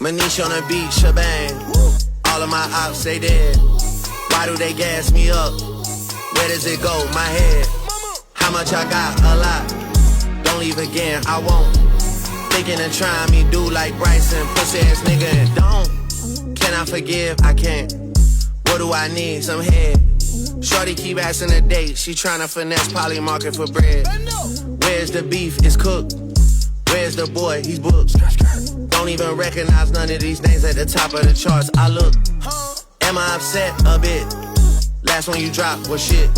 Manish on the beat, shebang. All of my ops say dead. Why do they gas me up? Where does it go? My head. How much I got? A lot. Don't leave again, I won't. Thinking of trying me, do like Bryson, pussy ass nigga and don't. Can I forgive? I can't. What do I need? Some head. Shorty keep asking a date. She tryna finesse Poly Market for bread. Where's the beef? It's cooked. Where's the boy? He's booked. Don't even recognize none of these names at the top of the charts. I look. Am I upset? A bit. Last one you dropped was shit.